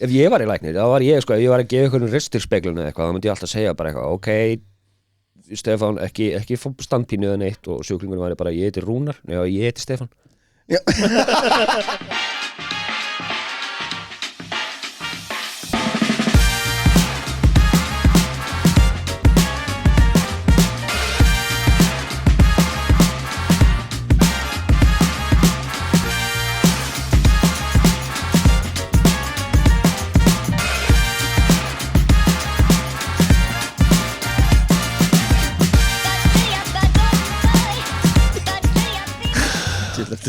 ef ég var í læknir, þá var ég sko, ef ég var að gefa ykkur ristilspeglun eða eitthvað, þá myndi ég alltaf segja bara eitthvað, ok Stefán, ekki fá standpínu eða neitt og sjúklingur var bara, ég heiti Rúnar já, ég heiti Stefán Já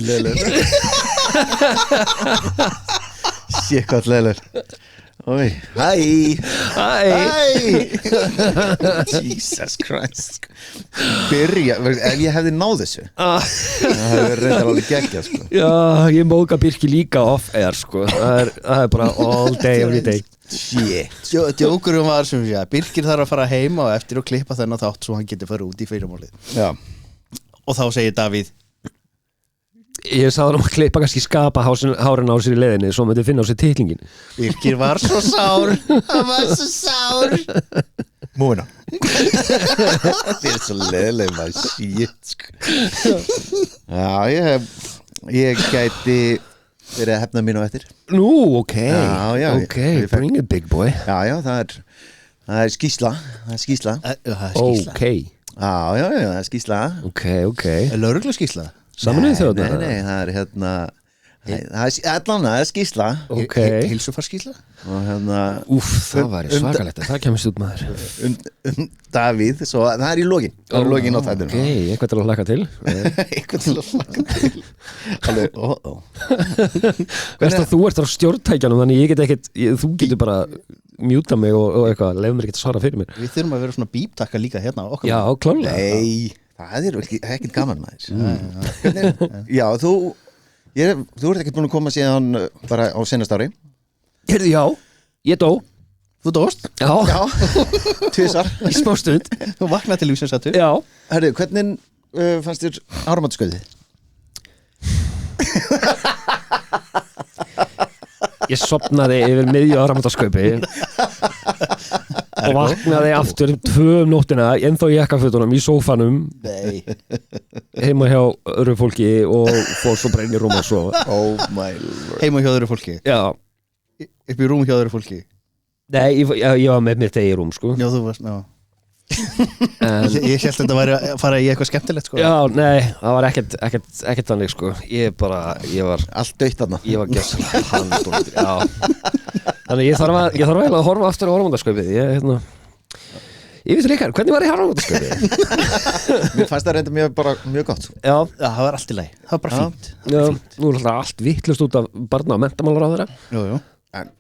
leðilegur Sér hvað leðilegur Oi, hæ Jesus Christ Byrja, ef ég hefði náð þessu það hefði reyndar alveg geggjað sko. Já, ég móðga Birki líka off-air sko. það er bara all day, every day Shit Djókurum var sem sé Birkir þarf að fara heim og eftir og klippa þennan þátt svo hann getur fara út í fyrirmálið Já Og þá segir Davíð Ég sagði hann að klippa kannski skapa hárin á sér í leiðinni svo myndi finna á sér titlingin Birkir var svo sár Hann var svo sár Múina Þetta er svo leðileg maður Shit sko. Já, ég gæti verið að hefna mín á eftir Nú, ok Já, Ok, bring it big boy Já, það er skýrsla Það er skýrsla Ok Já, það er skýrsla Ok Er lögreglu skýrsla? Saminuðu þjóðirnar? Nei, það er hérna það er skýrsla Ok Heilsufarsskýrsla Úff, það var svakalegt Það kemist út maður Davíð, svo það er í lokin Það er lokin á þættinum Ok, eitthvað til að hlaka til Eitthvað til að hlaka til Alveg, Veist að þú ert á stjórntækjanum þannig ég get ekkert, þú getur bara mjúta mig og eitthvað, lef mér ekki að svara fyrir mér Við þurfum að vera svona bíptakka líka hérna okkar Já, klálega Nei, það er ekkert gaman maður Já, þú ert ekkert búin að koma síðan bara á seinast ári Heyrðu, já, ég dó Þú dóst? Já Tvisar Í smá stund Þú vaknaði til lífsins aftur Já Herðu, hvernig fannst þér áramótaskauðið? Ég sofnaði yfir miðju áramótaskaupi og vaknaði aftur 2 nóttina ennþá í jakkafutunum í sófanum Nei heima hjá öðru fólki og fór svo bara inn í rúm og sofa Oh my lord Heima hjá öðru fólki? Já Upp í rúm hjá öðru fólki? Nei, ég var með mitt eigin rúm sko Já, þú varst, já Ég held að þetta væri að fara í eitthvað skemmtilegt sko Já, nei, það var ekkert þannig sko ég var Allt döitt þarna Ég var gerðslega handóttir Já Þannig ég þarf eiginlega að horfa aftur á áramótaskaupið Ég veit líka, hvernig var ég áramótaskaupið? Mér fannst það reynda mjög gott Já, það var allt í lagi Það var bara fínt Já, nú er alltaf allt vittlust út af barna- og menntamálaráðherra Jú En,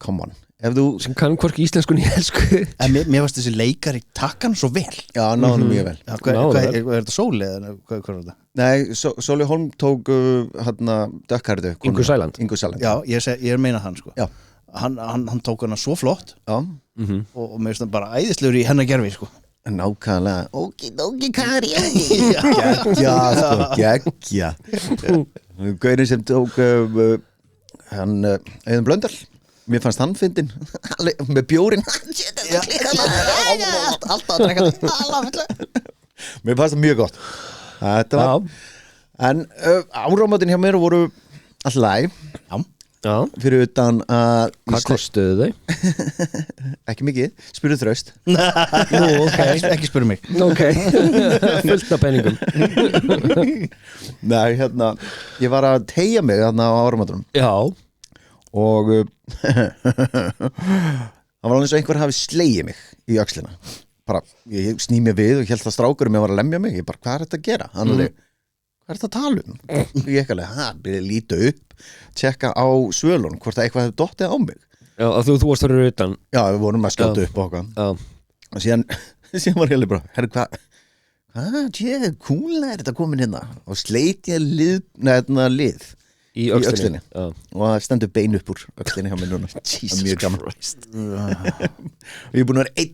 come on Ef þú sem kann hvorki íslensku né ensku En mér varst þessi leikari takkan svo vel Já, náðum mjög vel Er þetta Sóli eða hvað er þetta? Nei, Sóli Holm tók dökkhærðu Ingu Sæland Já, ég meina hann sko Já Hann tók hana svo flott Já Og mér finnst það bara æðislegur í hennar gerfi sko Nákvæmlega Oki Kari Geggja Gaurin sem tók hann Auðun Blöndal Mér fannst hann fyndin með bjórin alltaf að drekka Mér fannst það mjög gott Þetta var En áramótin hjá mér voru alltaf læg Já Fyrir utan að Hvað kostuðu þau? Ekki mikið, spurðu þraust Nú, ok Ekki spurðu mig Ok Fullt af penningum Nei, ég var að teygja mig þarna á áramótunum Já Og það var alveg eins og einhver hafi slegið mig í öxlina bara, ég sný mér við og held að strákurum ég var að lemja mig, ég bara, hvað er þetta að gera? Hann alveg, hvað er þetta að tala um? Ég ekki alveg, byrja að líta upp tjekka á svölun, hvort það eitthvað hefði dottið á mig Já, þú varst þarur utan Já, við vorum að skjóta upp og okkar og síðan var ég alveg bara, herri, hvað kúla er þetta komin hérna og sleit ég lið í öxlinni og það stendur bein upp úr öxlinni hjá mig núna Jesus Christ og ég er búin að vera einn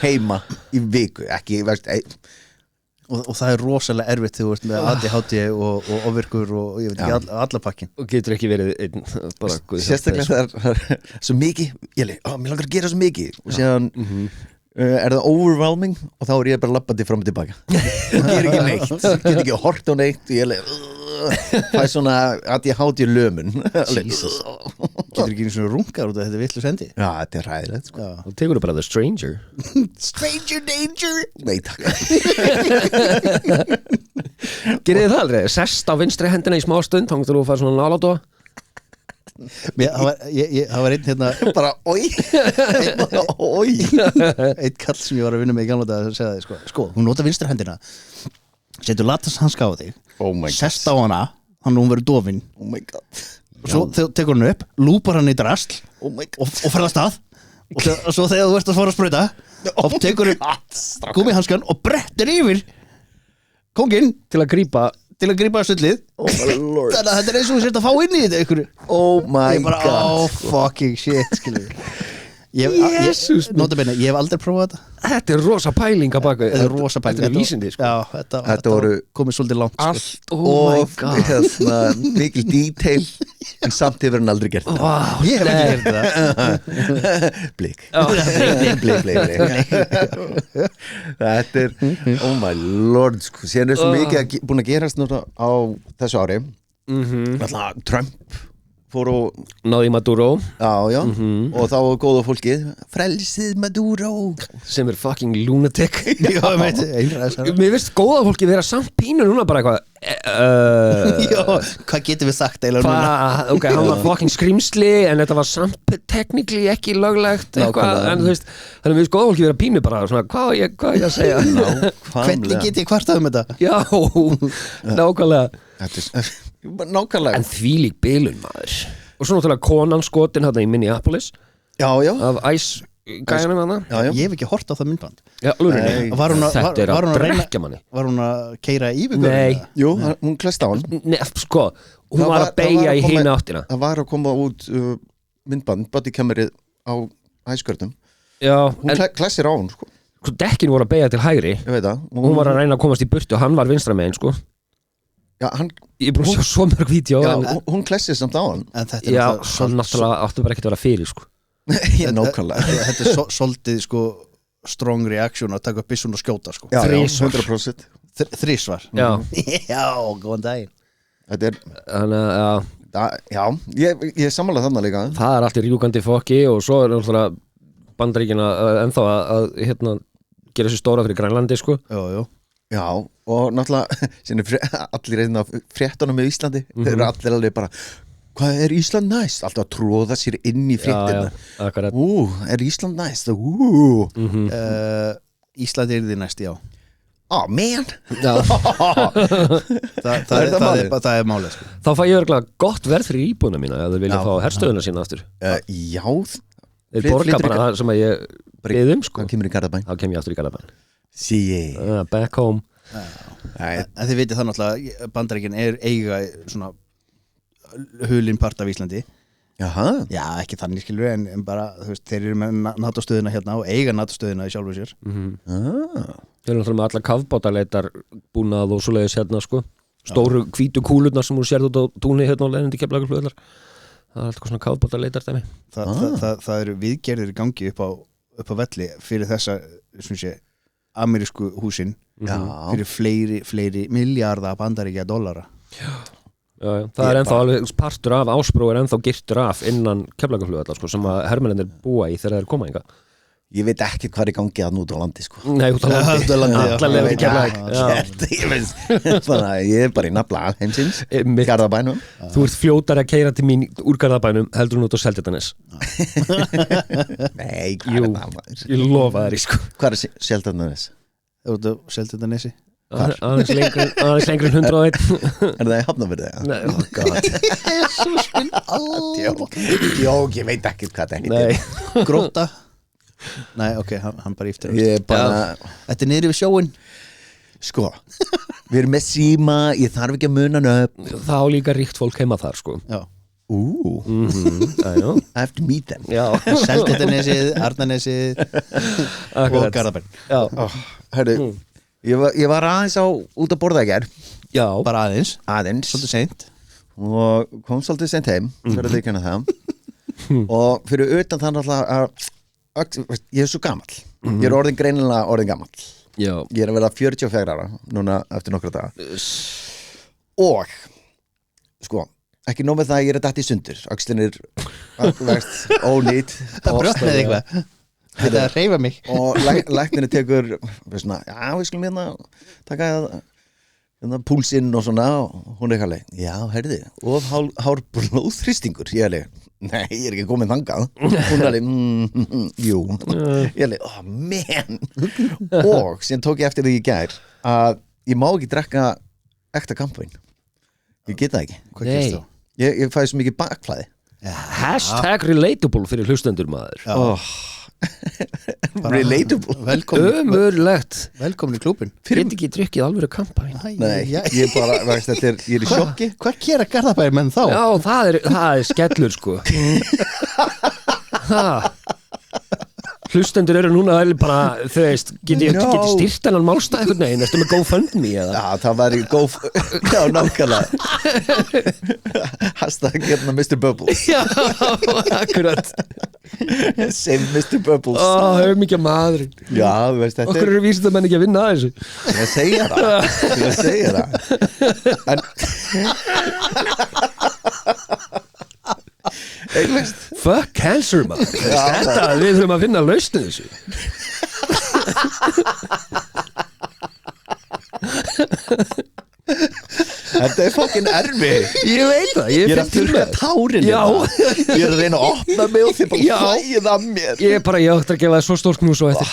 heima í viku ekki, og það er rosalega erfitt þegar þú ert með ADHD og ofvirkur og ég veit ekki alla pakkin og getur ekki verið einn bara sérstaklega það er svo mikið ég leik, mér langar að gera svo mikið og síðan er það overwhelming og þá er ég bara labbandi fram og tilbaka og ger ekki neitt, get ekki hort á neitt og ég leik fæ svona ADHD lömun Jesus. Getur ekki einu svona rungar út af þetta vitlu sendi já, þetta er ræðilegt sko. og tekur þú bara The Stranger Stranger danger Nei, takk gerið þið það aldrei, sest á vinstri hendina í smá stund þá þú fær svona nálátóa það var einn hérna bara, oi einn kall sem ég var að vinna með í gamla dag að segja það, sko, hún nota vinstri hendina setur latast hanska á þig sest á hana, hann hún verður dofin oh my god og svo tekur hann upp, lúpar hann í drasl oh my god og fer að stað og svo þegar þú ert að fara að sprauta og tekur upp gúmihanskan og brettir yfir kónginn til að grípa sullið oh my lord þannig að þetta er eins og þú sért að fá inn í þetta ykkur oh my ég bara, god oh fucking shit skilur Jesus, notabene, ég hef aldrei prófað þetta er rosa pæling að baka þetta er rosa pæling þetta er vísindi sko. já, þetta voru komið svolítið langt sko. allt Oh my of God. mikil detail en samt hefur hann aldrei gert það wow, ég hef ekki gert það blik þetta er oh my lord sko. síðan er svo mikið búin að gerast núna á þessu ári alltaf Trump fór og náði Maduro já og þá var góða fólkið frelsið Maduro sem er fucking lunatic já, einræðisherra. mér finnst góða fólki vera samt pínu núna bara eitthvað já, hvað getum við sagt eiginlega núna ok, hann var fucking skrimsli en þetta var samt technically ekki löglegt eitthvað, en þú veist þannig að við góða fólki vera pínu bara svona, hvað er ég að segja hvernig get ég kvartað um þetta já, nákvæmlega nákvæmlega en þvílík bilun maður og svo náttúrulega konan skotin hérna í Minneapolis já af Ice gæjanum hana ég hef ekki hort á það myndband já, Nei. þetta er að drekja manni var hún að keira í vikur nei, jú, hún klest á hann nei, sko hún var að beygja í hina áttina það var að koma út myndband, bodycamerið á hæskörtum já, hún klessir á hann sko. dekkin voru að beygja til hægri ég veit það og hún var að reyna að komast í burtu og hann var vinstra megin sko já, hann, ég er búin að sjá svo mörg vídeo já, en, hún klessir samt á hann en þetta er já, hann náttúrulega áttu bara ekki að vera fyrir sko ég nákvæmlega þetta er svolítið sko strong reaction að taka upp byssun og skjóta sko já, Þrisvar. 100% þrísvar já, já, góðan daginn þetta er þannig að já, ég sammála þannig líka það er allt í rjúkandi fokki og svo er náttúrulega Bandaríkina ennþá að hérna gera sér stóra fyrir Grænlandi sko jú já, og náttúrulega sinni, allir reyna fréttunum með Íslandi þeir eru allir alveg bara hvað er Ísland næst? Alltaf að tróða sér inn í fréttina akkurat er Ísland næst? Ísland er því næst, já oh man já. það er málið sko. þá fæ ég örgulega gott verð fyrir íbúðuna mína ef þau vilja fá herstöðuna sína aftur já þeir borga bara það sem að ég beðum sko hvað kemur í Garðabæn? þá kem ég aftur í Garðabæn sí back home en þið veitir það náttúrulega Bandaríkin er eiga svona hulinn part af Íslandi jaha já, ekki þannig skilur en bara, þú veist, þeir eru með NATO-stöðina hérna og eiga NATO-stöðina í sjálfu sér þeir eru náttúrulega með alla kafbátaleitar búnað og svoleiðis hérna sko stóru hvítu kúlurnar sem hún sérð út á túnni hérna á leiðindi Keflavíkurflugvallar það er alltaf svona kafbátaleitar dæmi það eru viðgerðir í gangi upp á velli fyrir þessa svona sé amerísku húsin fyrir fleiri milljarða bandaríkja dollara já, það er ennþá alveg partur af Ásbrú er ennþá girtur af innan Keflavíkurflugvallar sko, sem að hermennir búa í þegar þeir koma inga ég veit ekki hvað er í gangi að út á landi sko nei, út á landi allavega í Keflavík ég er bara í nafla heimsins Garðabænum þú ert fljótar að keyra til mín úr Garðabænum heldur hún út á Seltjarnarnes nei, jú, ég lofa þér í sko hvað er Seltjarnarnes? út á Seltjarnarnesi aðeins lengri en 101 er það í Hafnarfirði? nei, oh god jók, ég veit ekki hvað það nei Gróta nei, ok, hann bara yftir þetta er niður við sjóin sko, við erum með síma ég þarf ekki að muna nöfn þá líka ríkt fólk heima þar sko já I have to meet them Seltjarnarnesið, Arnarnesið og Garðabæn herru, Ég var aðeins út að borða í gær. Já, Bara aðeins, Aðeins. svolítið seint. Og kom svolítið sent heim, fyrir að þykjana það. Og fyrir utan það náttúrulega að ég svo gamall. Ég orðin greinilega orðin gamall. já Ég að verða 44 ára núna eftir nokkra daga. Og sko, ekki nóg með það að ég dætt í sundur. Öxlin ónýt. Það brotnaði eitthvað. Þetta er að hreyfa mig. Og læknirinn tekur svona, já, við skulum hérna taka púlsinn og svona, og hún alveg, já, heyrði, of hár blóðþrýstingur. Ég alveg, nei, ég er ekki komin þangað. Hún alveg, jú. Ég alveg, oh man. Og síðan tók ég eftir því í gær að ég má ekki drekka ekta kampavín. Ég get það ekki. Hvað gerst þú? Ég fæði svo mikið bakflæði. Hashtag relatable fyrir hlustendur maður Relatable. Ömurlegt Velkomin í klúbin. Get ekki drukkið alvöru kampavín Nei, ég bara, veist, ég er í sjokki. Hvað gera Garðabæjar menn þá? Já, það er skellur sko Hlustendur eru núna bara, þau veist, geti styrkt hennan málstað einhvern veginn, eftir með GoFundMe eða? Já, það var í já, nákvæmlega. Hashtag hérna Mr. Bubbles. Já, akkurat Save Mr. Bubbles. Hefur mikið maðurinn Já, þú veist, þetta Okkur eru vísindamenn ekki að vinna að þessu Ég segja það En Fuck cancer maður Þetta, við þurfum að finna lausnum þessu Þetta er fokkin erfi. Ég veit það, Ég er að þurfa tárin. Já. Ég er að reyna að opna mig og þið bara hlægið að mér. Ég er bara, ég átti að gefa það svo stórt knús og eftir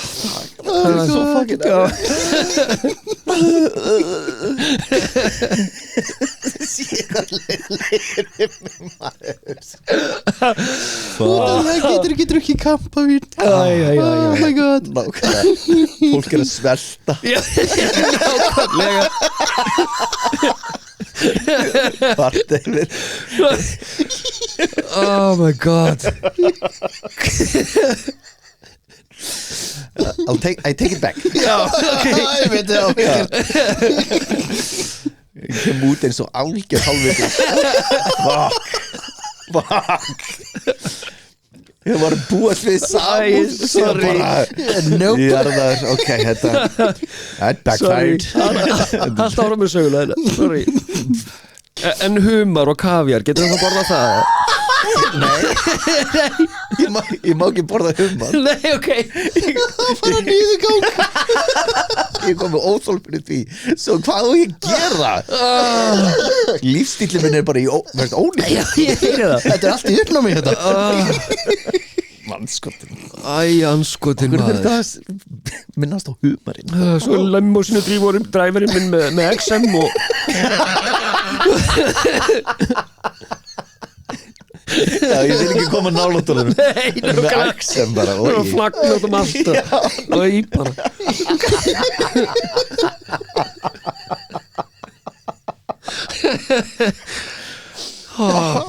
Það er svo fokkin erfi. Það getur ekki drukkið kampavín. Oh my god. Fólk er að svelta. Nákvæmlega Vart yfir. Oh my god I take it back. Já, ok Ég veit það. Ég kem út eins og algjör hálfviti. Fuck. Ég var að búast við samúð. Sorry. Nope. Ég er það, ok, þetta backfired. Allt ára með sögulega Sorry En humar og kaviar, getur það borða það? Ég má ekki borða humar. Nei, ok Bara nýðugang. Ég kom með óþól fyrir því. Svo hvað á ég að gera? Lífstíllinn minn er bara í ónýtt. Já, ég heyri það Þetta er allt í uppnámi þetta. Mannskotin. Æ, anskotin Hvernig er maður þetta minnast á humarinn? Svo lemmósinu dræfurinn minn með XM og Já, ég vil ekki koma nálatunum. Nei, Með axem bara. og oj. flagna út allt og í bara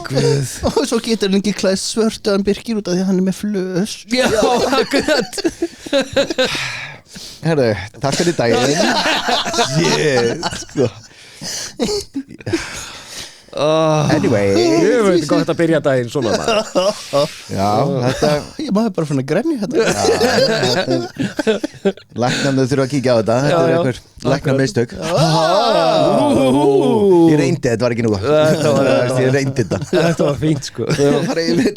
Guð Og svo getur hann ekki klæð svörtuðan Birkir út af því að hann er með flös. Já, akkurat Herðu, takk fyrir daginn. Shit, sko. Anyway. Ég veit ekki hvað þetta byrja daginn svona maður Já, þetta Ég maður bara fann að grenja þetta. læknarnir þurfa að kíkja á þetta. Þetta Já, er já. einhver læknarmistök. Ú, Ég reyndi, þetta var ekki nú gott. Ég reyndi þetta. Þetta var fínt sko Þau var að fara yfir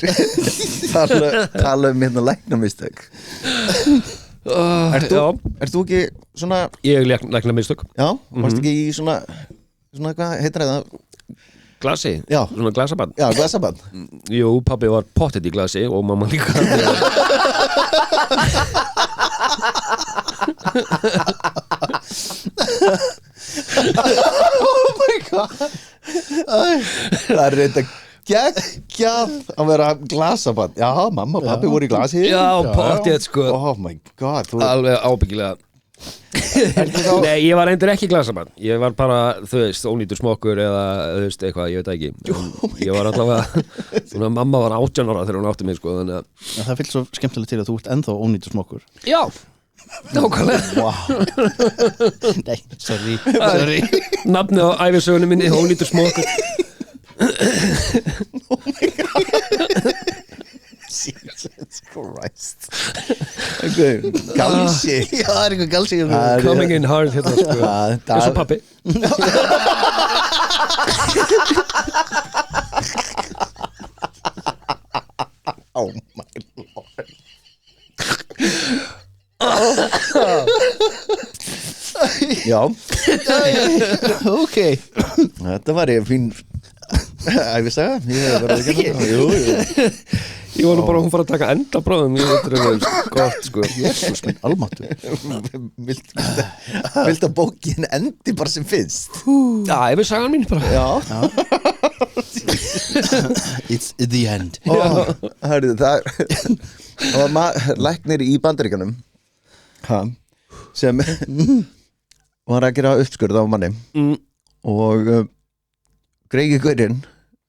tala hérna læknarmistök. Ert þú ekki svona, Ég lækna mistök já, varst ekki í svona hvað heitir það? Glasi, Já. svona glasabann Já, glasaband. Jú, pabbi var pottet í glasi og mamma líka Oh my god. Það er reynda geggjað að vera glasaband. Já, mamma og pappi voru í glasi. Já, pottet sko Oh my god, þú Alveg ábyggilega Nei, ég var endur ekki glasabann Ég var bara, þú veist, ónýtur smokkur eða, þú veist, eitthvað, ég veit það ekki En ég var allavega, svona mamma var 18 ára þegar hún átti mig, sko, þannig að Það fylgst svo skemmtilega til að þú ert ennþá ónýtur smokkur. Já, Nákvæmlega Nei, sorry Nafnið á ævisögunum minni, ónýtur smokkur Jesus Christ Galsi Já, það er eitthvað galsi Coming in hard hérna sko eins og pappi Oh my lord Já Ok Þetta var ég fín æfisaga Ég hef verið ekki Jú, jú Ég var nú bara að hún fara að taka endabráðum Ég veit það gott sko Jesus minn almáttu Vilt að bókin endi bara sem fyrst Já, ef við sagan mín bara Já It's the end Hörðu, það var læknir í Bandaríkjunum sem var að gera uppskurð á manni og Greigi Gaurinn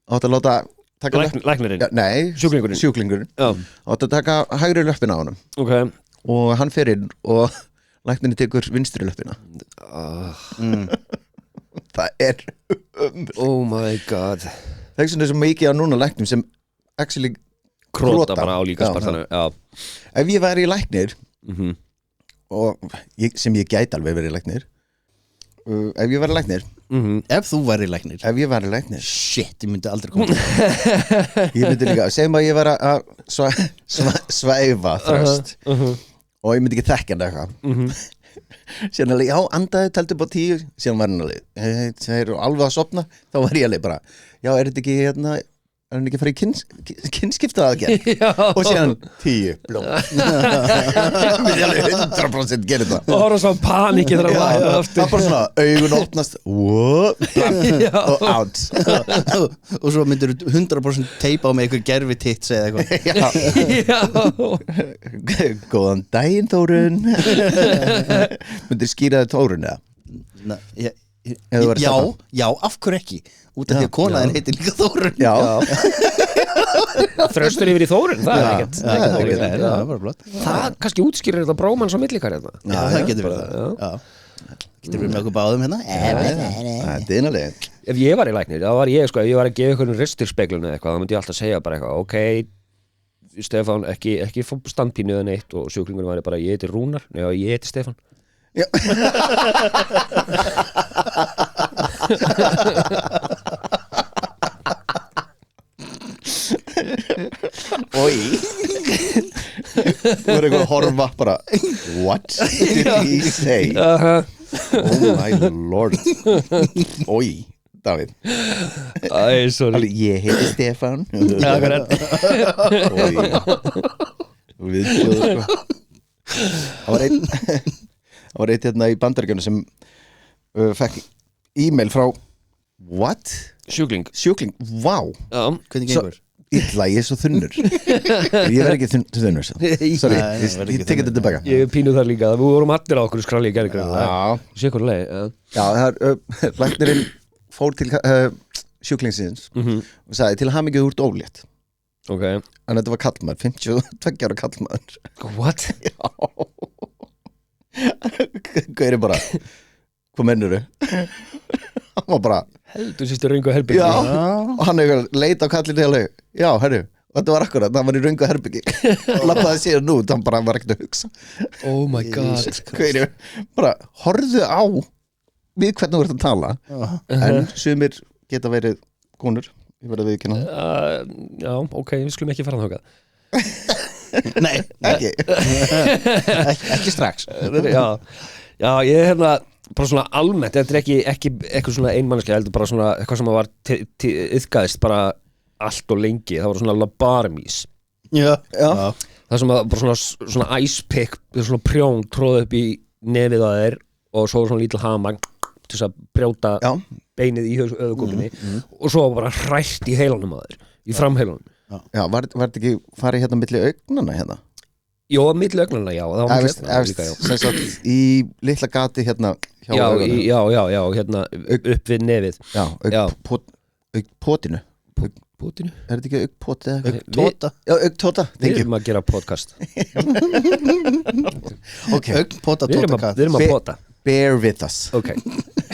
átt að láta taka Læknirinn? Nei, sjúklingurinn átt að taka hægri löppina á honum Ok og hann fer inn og læknirinn tekur vinstri löppina Það er Oh my god þess vegna er svo mikið á núna læknum sem actually Króta bara á líkaspartanu Já Ef ég væri læknir og sem ég gæti alveg verið læknir ef ég væri læknir Ef þú væri læknir ef ég væri læknir Shit, ég myndi aldrei koma ég myndi líka, segjum að ég væri að svæfa þröst og ég myndi ekki þekkja hann eitthvað síðan alveg, já, andaði, telti upp á 10 síðan var hann alveg, það eru alveg að sopna þá var ég alveg bara, já, er þetta ekki hérna er hann ekki að fara í kynskipta aðgerð og síðan 10 blóm við alveg 100% gerir það Og horfa svo panikið þegar það er bara svona, augun opnast og out Og svo myndir 100% teipa á mig eitthvað gerfi tits eða eitthvað góðan daginn Þórun myndir skýra þið Þórun eða? Já, af hverju ekki út af því að konaðin heitir líka Þórun Já Þröstur yfir í Þórun, það er ekkert Það er bara blott Það kannski útskýrir þetta brómann svo millikar hérna Já, það getur verið það Getur verið með okkur báðum hérna Það er dýnalega Ef ég var í læknir, þá var ég sko ef ég var að gefa einhvern ristilspeglun eða eitthvað þá myndi ég alltaf segja bara eitthvað ok, Stefán, ekki fá standpínu eða neitt og sjúklingurinn var bara ég heiti Rúnar, já ég heiti Stefán Oi Þú verður eitthvað að horfa bara What did he say Oh my lord Oi, Davíð Æ, sorry Ég heiti Stefán Oi Viðbjóður sko Það var einn hérna í Bandaríkjunum sem fekk e-mail frá What? Sjúkling Vá Já, Hvernig gengur? Illa, ég er svo þunnur Ég verð ekki þunnur Sorry, ég tekið þetta tilbaka ég pínu þar líka við vorum allir á okkur skrali í gerðgræð Já, sé hvernig leið já það er læknirinn fór til sjúklingsins og sagði til hamingju þú ert ólétt Ok en þetta var kallmaður, 52 ára kallmaður What? Gauri bara hvað mennurðu? Hann var bara Heldur sýstu röngu herbyggi Já, og hann hefur leit á kallinu alveg já, herru, þetta var akkurat hann var í röngu herbyggi lappaði sér nú, hann bara var ekkert að hugsa Oh my god Gauri, bara horfðu á við hvernig þú ert að tala en sumir geta verið konur ég verði að viðkynna Já, ok, við skulum ekki fara þangað Nei, ekki ekki strax Já, ég er hérna bara svona almennt, þetta er ekki eitthvað svona einmannskja, heldur bara svona eitthvað sem var yðgaðist bara allt og lengi, það var svona labarmís Já það sem var bara svona ice pick svona prjón tróð upp í nefið á þeir og svo svona lítil hamar til þess að brjóta beinið í öðugókinni og svo bara hrært í heilanum á þeir í framheilunum Já, var þetta ekki farið hérna milli augnana hérna? Jó, milli augnana, já, það var líka, já. Sem sagt, í litla gati hérna hjá augunum. Já, hérna upp við nefið. Já, augpotinu. Potinu? Er þetta ekki augpoti? Augtóta? Já, augtóta. Við erum að gera podcast. Augnpota Við erum að pota Bear with us Ok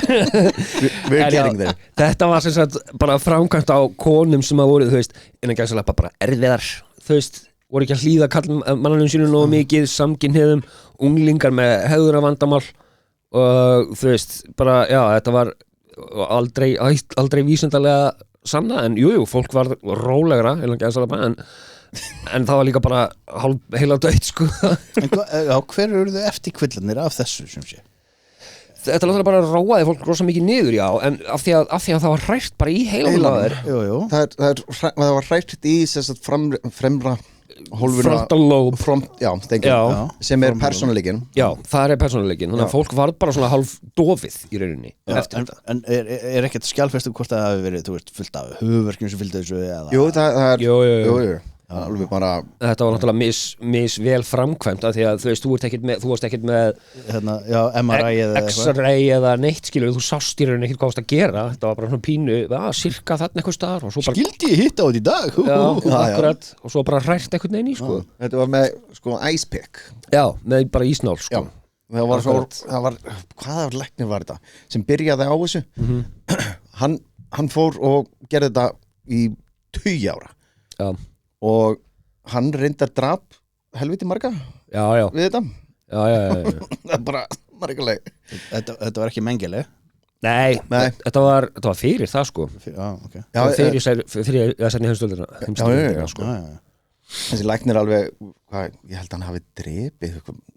We're getting there Þetta var sem sagt bara framkvæmt á konum sem að voru, þú veist, innan gæðslega bara erfiðar, þú veist, voru ekki að hlýða mannanum sínum nógu mikið, samkynhneigðum, unglingar með hegðunarvandamál og þú veist, bara, já, þetta var aldrei vísindalega sanna, en jú, fólk var rólegra, innan gæðslega en það var líka bara heila döitt, sko En hver eru þau eftir kvillanir af þessu, sem sé? Þetta náttúrulega bara róaði fólk rosa mikið niður, já, en af því að það var hrært bara í heilanum á þér. Jú. Það var hrært í fremra hólfuna Frontal lobe sem er persónuleikinn. Já, það er persónuleikinn, þannig að fólk var bara svona hálf dofið í rauninni eftir þetta. En er ekkert skjálfestum hvort það hafi verið, þú veist, fullt af höfuverkjum sem fylgdi þessu eða? Jú, það er Jú. Alveg bara Þetta var náttúrulega mis vel framkvæmt af því að þú veist, þú varst ekkert með MRI eða X-ray eða neitt, skilur, þú sást í rauninni ekkert hvað varst að gera, þetta var bara svona pínu sirka þarna eitthvað staðar og svo bara Skildi ég hitta á þetta í dag? Já, akkurat, og svo bara hrært eitthvað neini, sko Þetta var með, ice pick Já, með bara ísnál, sko það var hvaða læknir var þetta sem byrjaði á þessu hann fór og gerði þetta í 20 ára Já og hann reyndar drap helviti marga við þetta það er bara marguleg Þetta var ekki mengileg? Nei. Þetta var fyrir það, sko fyrir þessari heimstöldina sko. Þessi læknir alveg ég held að hann hafi drepið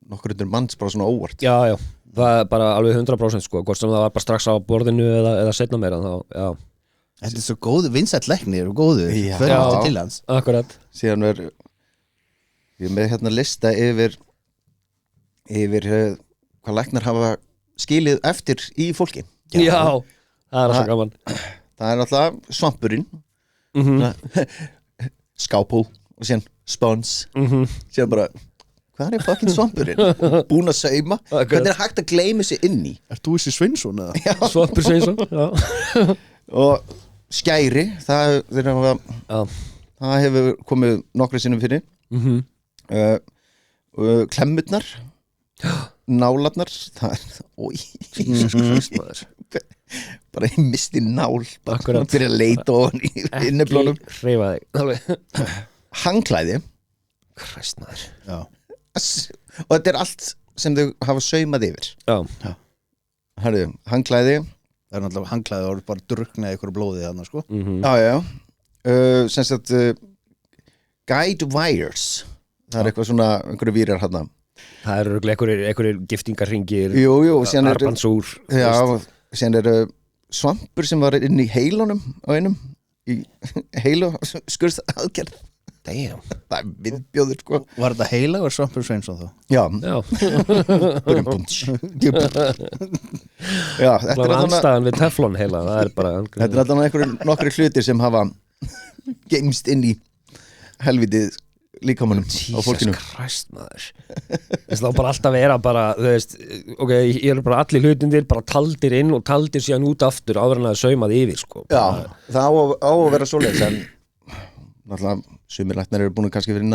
nokkur undir manns bara svona óvart Já, það er bara alveg 100% sko, hvort sem það var bara strax á borðinu eða setna meira þá, já Þetta er svo góðu vinsætt læknir og góðu fyrir til hans Akkurat Síðan ég er með hérna lista yfir hvað læknar hafa skilið eftir í fólki Já, það er alltaf gaman Það er náttúrulega svampurinn skápú og síðan spons síðan bara hvað er fucking svampurinn? Búin að sauma hvernig er hægt að gleyma sig inn í? Ert þú þessi Sveinsson eða? Svampur Sveinsson, já Og skæri það hefur komið nokkru sinnum fyrir klemmurnar nálarnar það er bara ég misti nál fyrir að leita ofan í inneblónum ekki hreyfa þig hangklæði Kristmaður og þetta er allt sem þau hafa saumað yfir Herðu, hangklæði Það er náttúrulega hangklæði og bara druknaði ykkur blóðið þarna, sko. Sem sagt guide wires það er eitthvað svona, einhverju vírar hérna Það eru einhverjir giftingarhringir Jú, armbandsúr síðan eru svampur sem var inn í heilunum á einum í heilu skurðaðgerð Damn. Það er viðbjóður, sko Var þetta heilagur svampur Sveinsson þá? Já Já, þetta er andstæðan við teflon heila það er bara Þetta er alltaf nokkri hlutir sem hafa geimst inn í helvitið líkamanum á fólkinu Jesus Christ, maður Þess að bara alltaf vera bara, þú veist ok, ég er bara allir hlutindir bara taldir inn og taldir síðan út aftur áður en að saumað yfir, sko Já, það á að vera svoleiðis en náttúrulega sumir læknar eru búin kannski fyrir í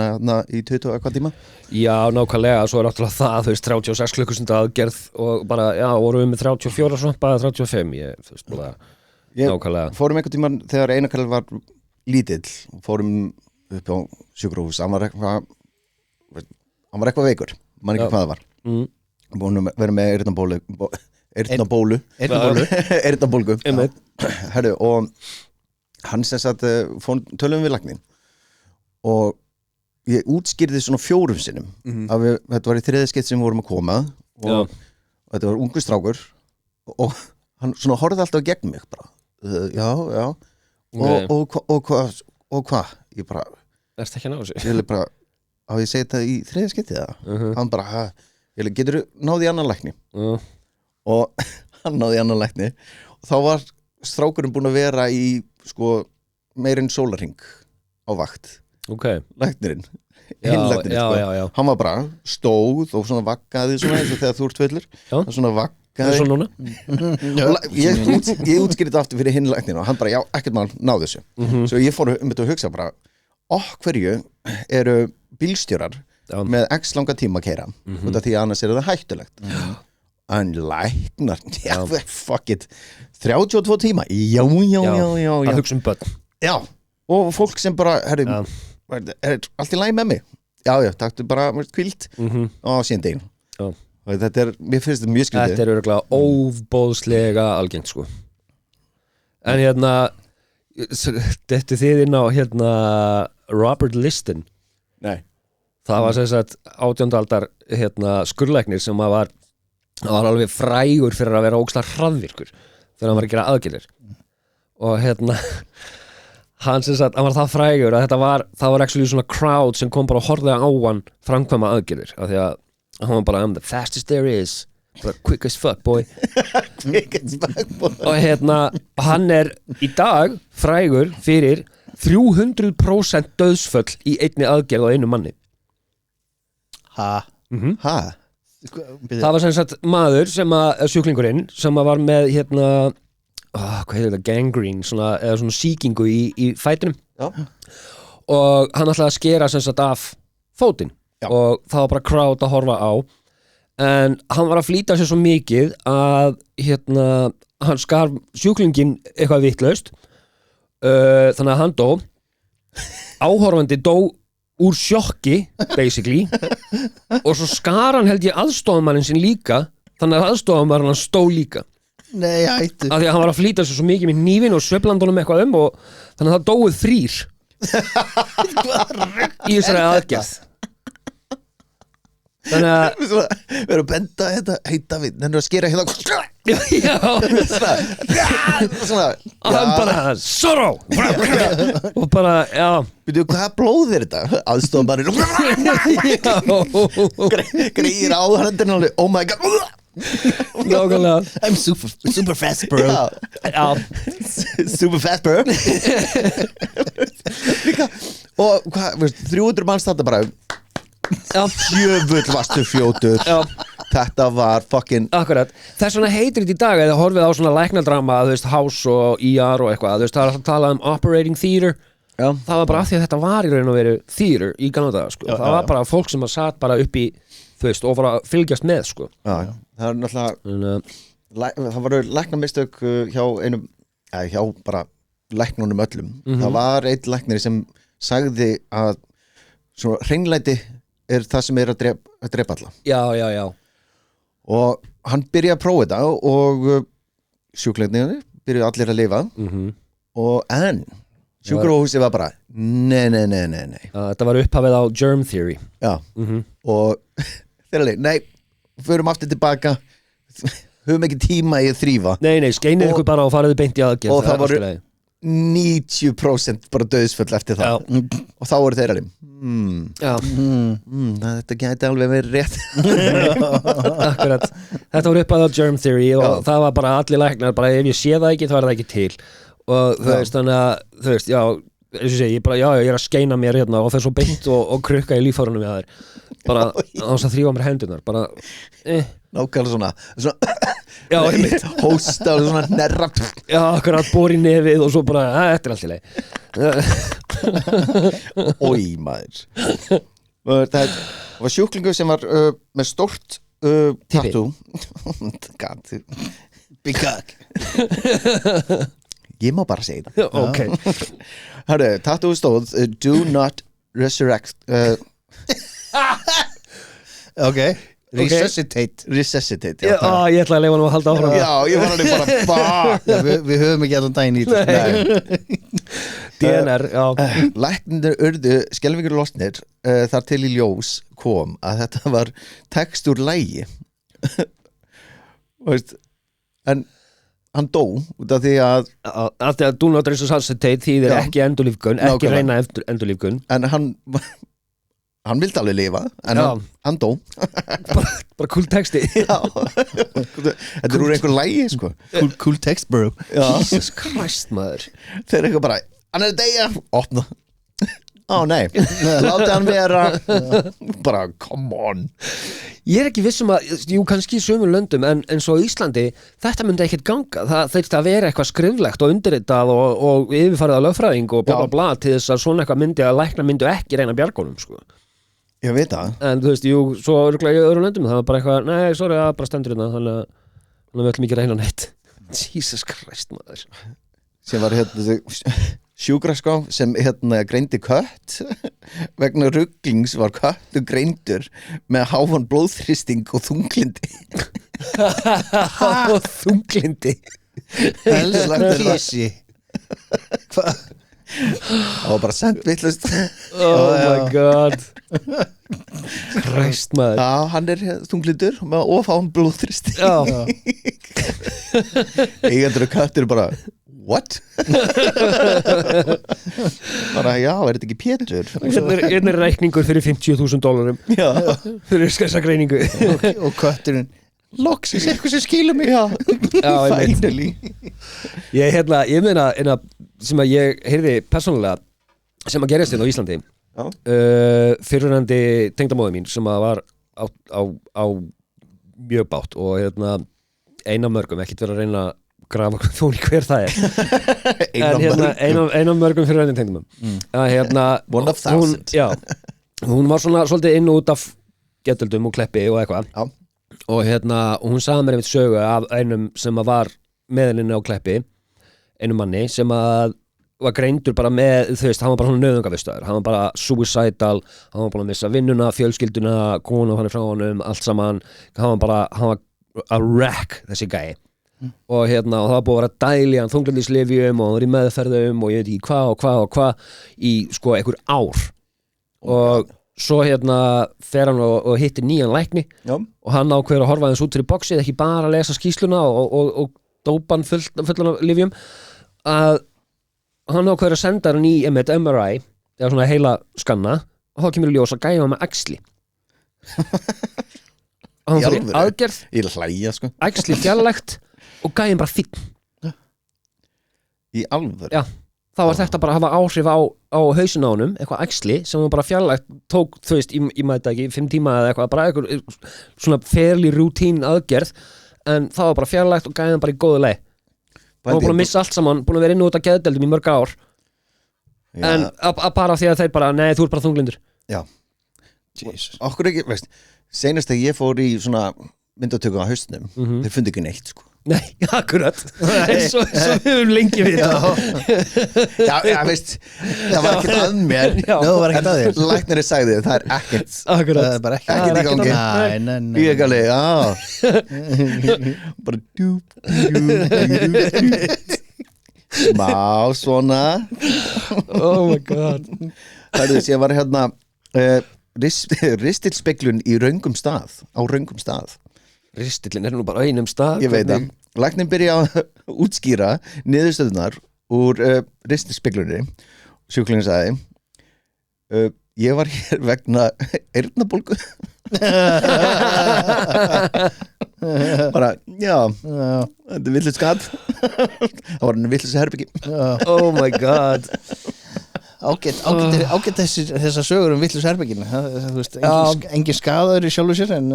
20 eitthvað tíma Já, nákvæmlega, svo er náttúrulega það þú veist, 36 klukkustunda aðgerð og bara, já, vorum við með 34 svampa eða 35, þú veist, bara nákvæmlega Fórum einhvern tímann þegar Einar Karl var lítill fórum upp á sjúkrahús hann var eitthvað veikur man ekki hvað það var búin að vera með eyrnabólu Herru, og hann sem sagt tölum við læknin og ég útskýrði svona 4 sinnum þetta var í 3. skeitt sem við vorum að koma og þetta var ungur strákur og hann svona horfði alltaf gegn mig bara já og hvað ég bara Ertu ekki að ná þessu? Ég vil bara á ég segi þetta í 3. skeitti það hann bara getur þú náði annan lækni og hann náði annan lækni og þá var strákurinn búin að vera í sko meirinn sólarhring á vakt læknirinn já. Hann var bara stóð og svona vaggaði svona eins og þegar þú ert fullur svona vaggaði svona núna ég útskýrði þetta aftur fyrir hinn læknirinn og hann bara já, ekkert mál, náðu þessu svo ég fór að hugsa bara hverju eru bílstjórar með x langa tíma að keira út af því að annars það hættulegt en læknar fuck it 32 tíma já að hugsa börn já, og fólk sem bara herri, allt í lagi með mig já, taktu bara kvíld á síðan þetta mér finnst þetta mjög skrítið þetta örugglega óbóðslega algengt sko en þetta þið inn á Robert Liston nei það var sem sagt 18. aldar skurðlæknir sem var alveg frægur fyrir að vera ógeðslega hraðvirkur þegar hann var að gera aðgerðir og hann sem sagt, hann var það frægur að það var actually svona crowd sem kom bara og horfði á hann framkvæma aðgerðir af því að hann var bara I'm the fastest there is but quick as fuck boy og hann í dag frægur fyrir 300% döðsföll í einni aðgerð á einu manni það var sem sagt maður sem sjúklingurinn sem var með hvað heitir þetta, gangrene eða svona sýkingu í fætinum og hann ætlaði að skera sem sagt af fótinn og það var bara crowd að horfa á en hann var að flýta sér svo mikið að hann skar sjúklingin eitthvað vitlaust þannig að hann dó áhorfandi dó úr sjokki basically og svo skar hann held ég aðstofamannin sinn líka þannig að aðstofamannin hann stó líka nei, hættu af því að hann var að flýta sér svo mikið með hnífin og sveiflandunum eitthvað og þannig að það dóið 3 í þessari aðgerð þannig að við erum að benda þetta heita við nennir að skera hérna og hann bara sorrow og bara byrju hvað blóð þetta aðstofan greið á hendina alveg oh my god nákvæmlega I'm super fast bro super fast bro líka og hvað 300 manns þetta bara sjöfull varstu fljótur þetta var fucking akkurat, þess vegna heitir þetta í dag eða horfið á svona læknadrama, þú veist House og ER og eitthvað, þú veist það er alltaf að tala operating theater, það var bara af því að þetta var í raun og veru theater í gamla daga sko. Það var bara fólk sem satt bara upp í þú veist, og var að fylgjast með sko. það er náttúrulega það var læknamistök hjá einum hjá bara læknunum öllum það var einn læknir sem sagði að svona hreinlæti það sem að drepa alla já og hann byrjaði að prófa þetta og sjúklingarnir byrjuði allir að lifa en sjúkrahúsið var bara nei þetta var upphafið á germ theory og þeir alveg, nei, förum aftur tilbaka höfum ekki tíma í að þrífa nei, skeinið ykkur bara og fariði beint í aðgerð og það voru 90% bara döðsfull eftir það og þá voru þeir alveg þetta gæti alveg verið rétt akkurat, þetta voru upphafið á germ theory og það var bara allir læknar bara ef ég sé það ekki þá er það ekki til og þú veist þannig að þú veist, ég er að skeina mér og fer svo beint og krukka í líffærunum með þær bara á þess að þrífa mér hendurnar bara nákvæmlega svona hósta og svona nerra akkurat bor í nefið og svo bara þetta er allt í leið oi maður það var sjúklingur sem var með stórt tattoo god big cock ég má bara segja það okay. tattoo stóð do not resurrect okay. Resuscitate ég ætla að leifa hann að halda áfram ég var hann bara við höfum ekki allan daginn í þetta DNR læknir urðu skelfingur losnir þar til í ljós kom að þetta var text úr lægi en hann dó út af því að do not resuscitate þýðir ekki endurlífgun ekki reyna endurlífgun en hann vildi alveg lifa en hann dó bara cool texti þetta er úr einhver lægi sko. cool text bro Jesus Christ maður þeir eru eitthvað bara hann er degja opna nei láti hann vera bara come on ég er ekki vissum að kannski í sömum löndum en svo í Íslandi þetta myndi ekkert ganga það þurfti að vera eitthvað skriflegt og undirritað og yfirfarið að lögfræðing og bla bla bla til þess að svona eitthvað myndi að lækna myndu ekki reyna bjargónum sko. Ég veit það. En þú veist, jú, svo örugglega í öðrum löndum það var bara eitthvað, nei, sorry, það bara stendur hérna þannig að við ætlum ekki að reyna neitt Jesus Christ, maður Sem var sjúkraskrá sem greindi kött vegna ruglings var köttu greindur með háan blóðþrýsting og þunglindi og þunglindi Helsi Hvað? Það var bara sendt vitlaust oh my god Christ, maður Já, hann þunglindur með ofháan blóðþrýsting Já, Eigendur og köttur bara what? Bara já, þetta ekki Pétur? hérna reikningur fyrir $50,000 Já, fyrir þessa greiningu Og kötturinn Loksis, eitthvað sem skilur mig Já, finally ég meina sem að ég heyrði persónulega sem að gerist hérna á Íslandi fyrirrandi tengdamóðir mín sem að var á mjög bátt og ein af mörgum, ekkert vera að reyna að grafa þóni hver það en ein af mörgum fyrirrandi tengdamóðum One of thousand hún var svona svolítið inn og út af getöldum og kleppi og eitthvað og hún sagði mér einmitt sögu af einum sem að var með henni á kleppi einum manni sem að var greindur bara með, þú veist, hann var bara svona nauðungarvistaður, hann var bara suicidal hann var bara að missa vinnuna, fjölskylduna konu hann frá honum, allt saman hann var a wreck þessi gæi og það var búið að vera dæli hann þunglyndislyfjum og hann var í meðferðum og ég veit ekki hvað í sko einhver ár og svo fer hann og hittir nýjan lækni og hann ákveður að horfa þess út fyrir boxið, ekki bara að lesa skýsluna og dópan fullan af lyfjum að hann ákveður að senda hann í MRI eða svona heila skanna og þá kemur í ljós að gæja hann með æxli og hann fyrir aðgerð Ég hlæja sko æxli fjarlægt og gæja hann bara fínn Í alvöru? Já, þá var þetta bara að hafa áhrif á hausinn á honum, eitthvað æxli sem hann bara fjarlægt tók, þú veist, ég maður þetta ekki 5 tíma eða eitthvað, bara eitthvað svona fairly routine aðgerð en það var bara fjarlægt og gæði hann bara í góðu leið hann var búin að missa allt saman, búin að vera inn og út af geðdeildum í mörg ár en bara því að þeir bara, nei, þú ert bara þunglindur Já Okkur ekki, veist, seinast þegar ég fór í svona myndatöku á haustnum þeir fundi ekki neitt sko Nei, akkurat eins og við höfum lengi við Já, veist það var ekkert að mér það var ekkert að þér Læknirinn sagði það er ekkert Akkurat Það er bara ekkert í gangi Nei Ég ekki alveg, já Bara Má, svona Oh my god Hörðu, ég var ristilspeglun í röngum stað á röngum stað Ristillin nú bara á einum stað Ég veit það. Lækninn byrja að útskýra niðurstöðunar úr ristilspeglunni sjúklingin sagði ég var hér vegna eyrnabólgu bara, já þetta er villus skatt það var hann villus herbyggi Oh my god Ágætt þessar sögur villus herberginu þú veist, engin skaður í sjálfu sér en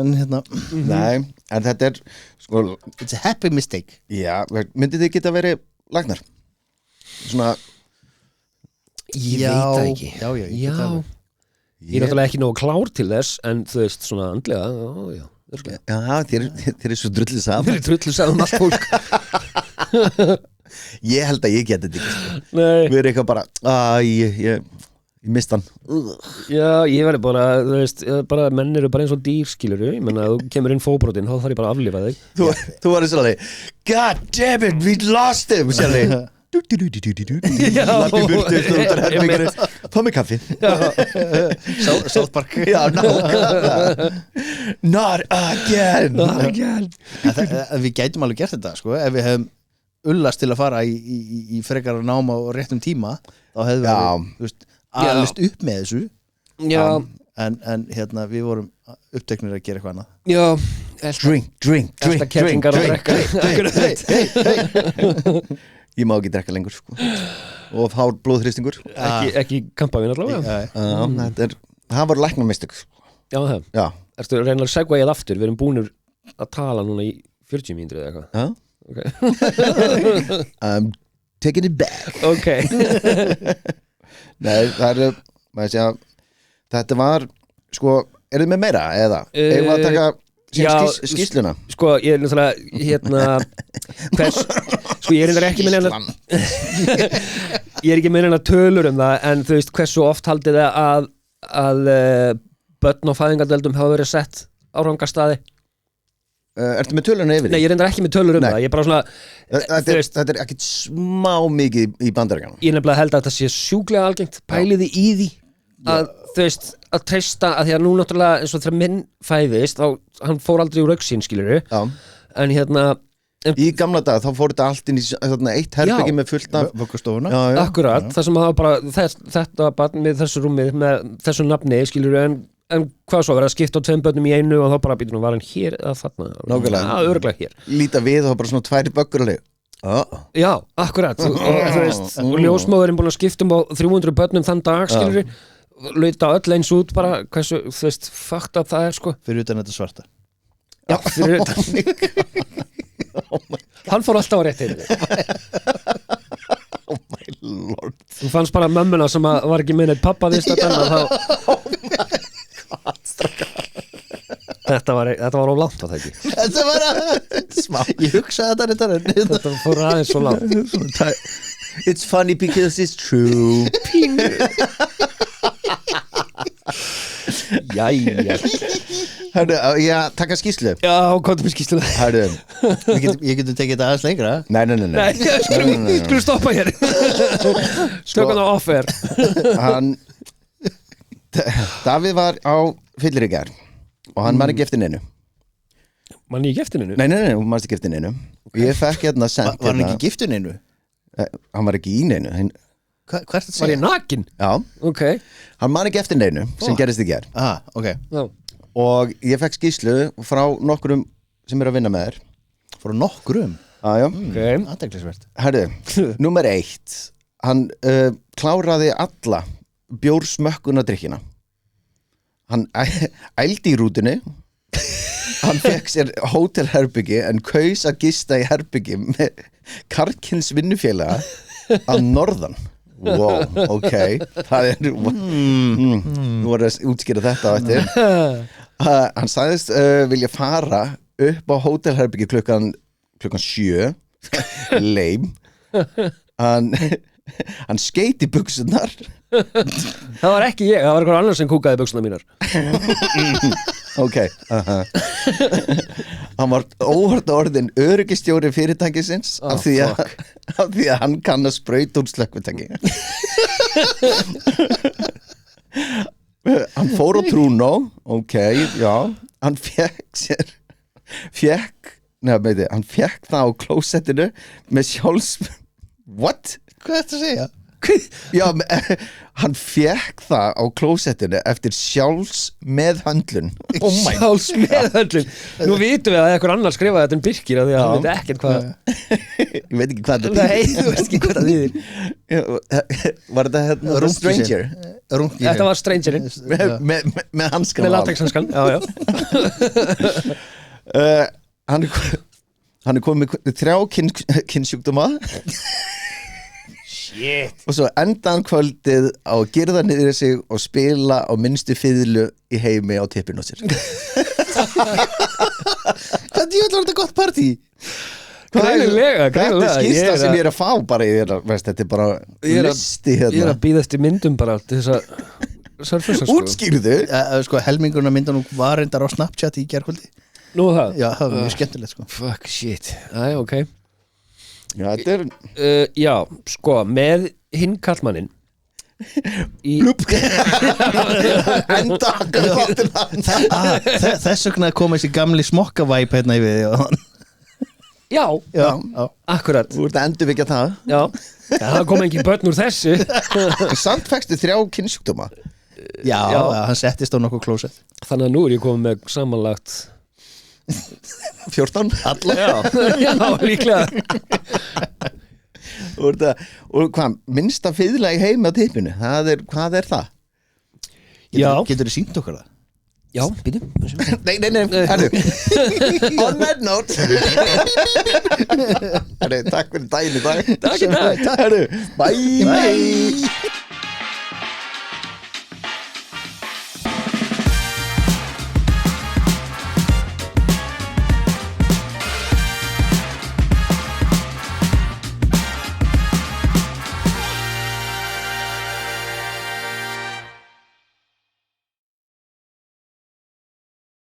Nei, en þetta er sko, it's a happy mistake Já, myndið þið geta verið læknar? Svona Ég veit það ekki Já, Ég er náttúrulega ekki nógu klár til þess en þú veist, svona andlega Já, þér er svo drullu saman Þér er drullu saman allt fólk Ég held að ég geti þetta ekki Nei Við erum eitthvað bara ég mist hann Já, ég verði bara, þú veist bara, menn eru bara eins og dýr, skilurðu ég menna, þú kemur inn fóbrotin, þá þarf ég bara að aflifa þig Þú var eins og alveg God damn it, we lost him Sérlega Fá mig kaffi South Park Já, Not again Við gætum alveg gert þetta sko, ef við hefum ullast til að fara í frekar að náma og réttum tíma þá hefðum við alist upp með þessu en við vorum uppteknir að gera eitthvað annað Drink Ég má ekki drekka lengur sko. og hár blóðþrýstingur ekki kampavín allavega það var læknamistök Já, það Ertu að reyna að segja aftur, við erum búinir að tala núna í 40 mínútur eða eitthvað Okay. I'm taking it back Okay Nei, það er þetta var Sko, eru þið með meira, eða? Eða að taka skýrsluna? Sko, ég er náttúrulega sko, ég er ekki með neina ég er ekki með neina tölur það, en þú veist, hversu oft haldið það að börn og fæðingardeildum hafa verið sett á rangastaði? Ertu með tölurna yfir því? Nei, ég er ekki með tölur það, ég er bara svona Þetta er ekkit smá mikið í Bandaríkjunum. Ég nefnilega held að þetta sé sjúklega algengt, pæliði í því að þú veist, að treysta að því að nú náttúrulega eins og þegar minn fæðist þá hann fór aldrei úr auksín, skilurðu en í gamla dag þá fór þetta allt inn í eitt herbyggi með fullt af vöggustofuna akkurat, það sem hafa bara þetta barn með þessu rúmið með þessu nafni, skilurðu en hvað svo, verið að skipta á 2 börnum í einu og þá bara býtum var hann hér eða þarna nákvæmlega, örugglega hér líta við og bara svona 2 böggur og leið já, akkurat og þú veist, og ljósmóðurinn búin að skipta á 300 börnum þann dag, skilurðu lauta öll eins út bara hversu, þú veist, fucked up það sko fyrir utan þetta svarta já, fyrir utan hann fór alltaf á rétt oh my lord þú fannst bara mömmuna sem var ekki með neitt pappa vist að þetta var of langt á það ekki þetta var smá ég hugsaði þetta fór aðeins svo langt it's funny because it's true jæja hörðu, já, taka skýrslu já, komdu með skýrslu hörðu ég getur tekið þetta aðeins lengra nei, skulum stoppa hér stökum það off-air Davíð var á fyllir í gær og hann var ekki eftir neinu Man ekki eftir neinu? Nei, hún mannst ekki eftir neinu Ég fekk hérna sent Var hann ekki giftur neinu? Hann var ekki í neinu Hvert að segja? Var ég nakin? Já, okay. Hann man ekki eftir neinu sem gerist í gær okay. Og ég fekk skýrslu frá nokkrum sem er að vinna með þér Frá nokkrum? Já okay. Athyglisvert Herðu, númer 1 Hann kláraði alla bjórsmökkunadrykkina Hann ældi í rútunni Hann fekk sér hótelherbyggi en kaus að gista í herbyggi með karlkyns vinnufélaga að norðan Wow, ok Það er Nú var að útskýra þetta á eftir Hann sagðist vilja fara upp á hótelherbyggi klukkan 7 Leim Hann skeit í buxurnar Það var ekki ég, það var einhver annar sem kúkaði buxurnar mínar Ok Hann var óhört orðin öryggistjóri fyrirtækisins af því að hann kann að sprauta úr slökkvitæki Hann fór á Trúnó Ok, já Hann hann fekk það á klósettinu með What? Hvað er þetta að segja? Já, hann fekk það á klósettinu eftir sjálfsmeðhöndlun Sjálfsmeðhöndlun Nú vitum við að eitthvað annar skrifaði þetta Birkir að því að hann veit ekkert hvað Ég veit ekki hvað þetta Nei, þú veist ekki hvað það þýðir Var þetta hérna Stranger? Þetta var Strangerinn Með hanskan Með latexhanskan, já Hann komið með 3 kynnsjúkdóma Shit Og svo endaðan kvöldið á að girða niður sig og spila á minnstu fiðlu í heimi á tippinu sér Hvað djúvel var þetta gott partí? Greinilega Þetta er skýrsla sem ég er að fá bara Þetta er bara listi hérna Ég er að bíða eftir myndum bara til þess að surfisa Útskýrðu Sko, helmingurna myndan var reyndar á Snapchat í gærkvöldi Nú það? Já, það var mjög skemmtilegt sko Fuck shit, aðja, ok Já, þetta er Já, sko, með hinn kallmannin Blup Enda Þess vegna kom þessi gamli smokkavæp hérna í við Já, akkurat Þú ert að endurvekja það Já, það kom ekki börn úr þessu Samt fækstu 3 kynnsjúkdóma Já, hann settist á nokkuð klósett Þannig að nú er ég komið með samanlagt 14 Alla Já, líklega Og hvað, minnsta fiðla í heimi á tippinu Hvað er það? Já Getur þið sýnt okkur það? Já, býtum Nei, herru On that note Herru, takk fyrir daginn í dag Takk fyrir dag Herru, bye